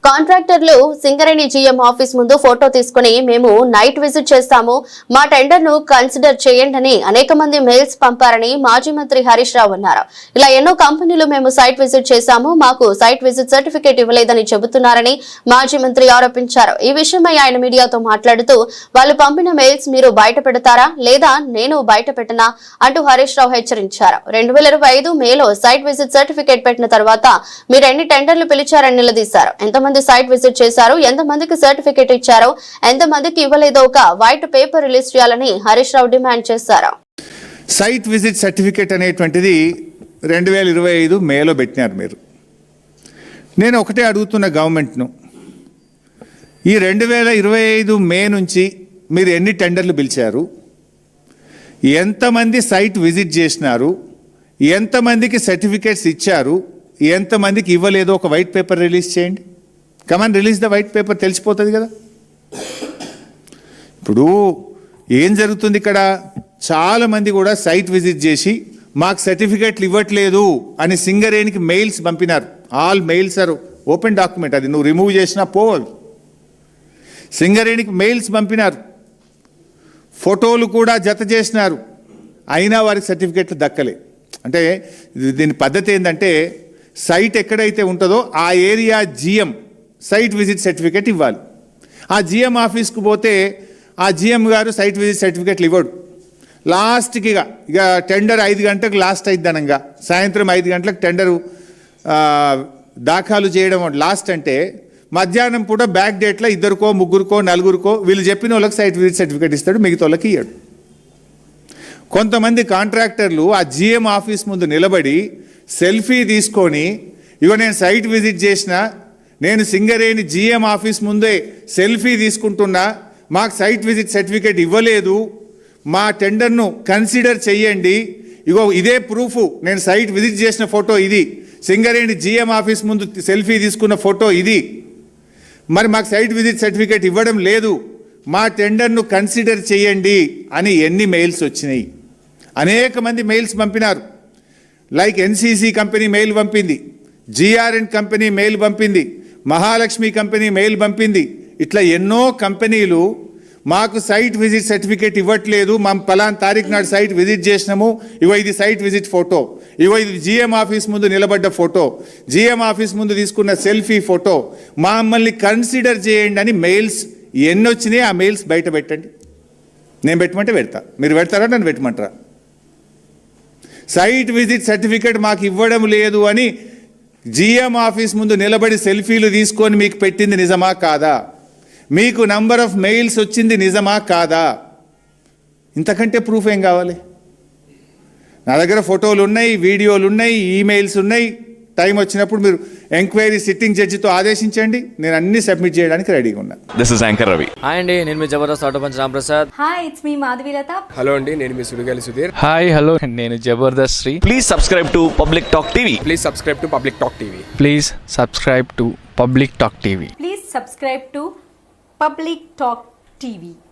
కాంట్రాక్టర్లు Singareni GM office ముందు photo తీసుకుని మేము నైట్ విజిట్ చేస్తాము, మా టెండర్ ను కన్సిడర్ చేయండి అనేక మంది మెయిల్స్ పంపారని మాజీ మంత్రి హరీష్ రావు అన్నారు. ఇలా ఎన్నో కంపెనీలు మేము సైట్ విజిట్ చేశాము, మాకు సైట్ విజిట్ సర్టిఫికేట్ ఇవ్వలేదని చెబుతున్నారని మాజీ మంత్రి ఆరోపించారు. ఈ విషయమై ఆయన మీడియాతో మాట్లాడుతూ వాళ్ళు పంపిన మెయిల్స్ మీరు బయట పెడతారా లేదా నేను బయట పెట్టనా అంటూ హరీష్ రావు హెచ్చరించారు. 2025 మేలో సైట్ విజిట్ సర్టిఫికేట్ పెట్టిన తర్వాత మీరు ఎన్ని టెండర్లు పిలిచారని నిలదీశారు. ఎంతమంది సైట్ విజిట్ చేశారు, ఎంతమందికి సర్టిఫికేట్ ఇచ్చారు, ఎంతమందికి ఇవ్వలేదో ఒక వైట్ పేపర్ రిలీజ్ చేయాలని హరీష్ రావు డిమాండ్ చేశారు. సైట్ విజిట్ సర్టిఫికేట్ అనేటువంటిది 2025 మేలో పెట్టినారు మీరు. నేను ఒకటే అడుగుతున్న గవర్నమెంట్ను, ఈ 2025 మే నుంచి మీరు ఎన్ని టెండర్లు పిలిచారు, ఎంతమంది సైట్ విజిట్ చేసినారు, ఎంతమందికి సర్టిఫికేట్స్ ఇచ్చారు, ఎంతమందికి ఇవ్వలేదో ఒక వైట్ పేపర్ రిలీజ్ చేయండి. కమాన్ రిలీజ్ ద వైట్ పేపర్, తెలిసిపోతుంది కదా. ఇప్పుడు ఏం జరుగుతుంది ఇక్కడ, చాలామంది కూడా సైట్ విజిట్ చేసి మాకు సర్టిఫికేట్లు ఇవ్వట్లేదు అని సింగరేణికి మెయిల్స్ పంపినారు. All mails are open document, అది నువ్వు రిమూవ్ చేసినా పోవాలి. సింగరేణికి మెయిల్స్ పంపినారు, ఫోటోలు కూడా జత చేసినారు, అయినా వారికి సర్టిఫికేట్లు దక్కలే. అంటే దీని పద్ధతి ఏంటంటే, సైట్ ఎక్కడైతే ఉంటుందో ఆ area GM site visit certificate ఇవ్వాలి. ఆ జిఎం ఆఫీస్కు పోతే ఆ జిఎం గారు సైట్ విజిట్ సర్టిఫికేట్లు ఇవ్వడు. లాస్ట్కి ఇక టెండర్ 5 గంటలకు లాస్ట్ అయిద్దనంగా, సాయంత్రం 5 గంటలకు టెండరు దాఖలు చేయడం లాస్ట్ అంటే, మధ్యాహ్నం పూట బ్యాక్ డేట్లో 2కో 3కో 4కో వీళ్ళు చెప్పిన వాళ్ళకి సైట్ విజిట్ సర్టిఫికేట్ ఇస్తాడు, మిగతా వాళ్ళకి ఇవ్వడు. కొంతమంది కాంట్రాక్టర్లు ఆ జిఎం ఆఫీస్ ముందు నిలబడి సెల్ఫీ తీసుకొని, ఇగో నేను సైట్ విజిట్ చేసిన, నేను సింగరేణి జిఎం ఆఫీస్ ముందే సెల్ఫీ తీసుకుంటున్నా, మాకు సైట్ విజిట్ సర్టిఫికేట్ ఇవ్వలేదు, మా టెండర్ను కన్సిడర్ చెయ్యండి, ఇగో ఇదే ప్రూఫ్, నేను సైట్ విజిట్ చేసిన ఫోటో ఇది, సింగరేణి జిఎం ఆఫీస్ ముందు సెల్ఫీ తీసుకున్న ఫోటో ఇది, మరి మాకు సైట్ విజిట్ సర్టిఫికేట్ ఇవ్వడం లేదు, మా టెండర్ను కన్సిడర్ చేయండి అని ఎన్ని మెయిల్స్ వచ్చినాయి. అనేక మంది మెయిల్స్ పంపినారు. లైక్ ఎన్సీసీ కంపెనీ మెయిల్ పంపింది, జిఆర్ఎన్ కంపెనీ మెయిల్ పంపింది, మహాలక్ష్మి కంపెనీ మెయిల్ పంపింది. ఇట్లా ఎన్నో కంపెనీలు మాకు సైట్ విజిట్ సర్టిఫికేట్ ఇవ్వట్లేదు, మేము పలానా తారీఖు నాడు సైట్ విజిట్ చేసినాము, ఇగో ఇది సైట్ విజిట్ ఫోటో, ఇగో ఇది జిఎం ఆఫీస్ ముందు నిలబడ్డ ఫోటో, జిఎం ఆఫీస్ ముందు తీసుకున్న సెల్ఫీ ఫోటో, మమ్మల్ని కన్సిడర్ చేయండి అని మెయిల్స్ ఎన్ని వచ్చినాయి. ఆ మెయిల్స్ బయట పెట్టండి. నేను పెట్టమంటే పెడతా, మీరు పెడతారా నన్ను పెట్టమంటారా? సైట్ విజిట్ సర్టిఫికేట్ మాకు ఇవ్వడం లేదు అని జిఎం ఆఫీస్ ముందు నిలబడి సెల్ఫీలు తీసుకొని మీకు పెట్టింది నిజమా కాదా? మీకు నంబర్ ఆఫ్ మెయిల్స్ వచ్చింది నిజమా కాదా? ఇంతకంటే ప్రూఫ్ ఏం కావాలి? నా దగ్గర ఫోటోలు ఉన్నాయి, వీడియోలు ఉన్నాయి, ఈమెయిల్స్ ఉన్నాయి. టైం వచ్చినప్పుడు మీరు ఎంక్వైరీ సిట్టింగ్ జడ్జితో ఆదేశించండి, నేను అన్ని సబ్మిట్ చేయడానికి రెడీగా ఉన్నా. This is anchor Ravi. Hi అండి, నేను మీ Jabardasth auto punch Ram Prasad. Hi, it's మీ మాధవీలత. హలో అండి, నేను మీ సుడిగాలి సుధీర్. హాయ్ హలో, నేను Jabardasth Sri. Please subscribe to public talk TV. Please subscribe to public talk TV. Please subscribe to public talk TV. Please subscribe to public talk TV.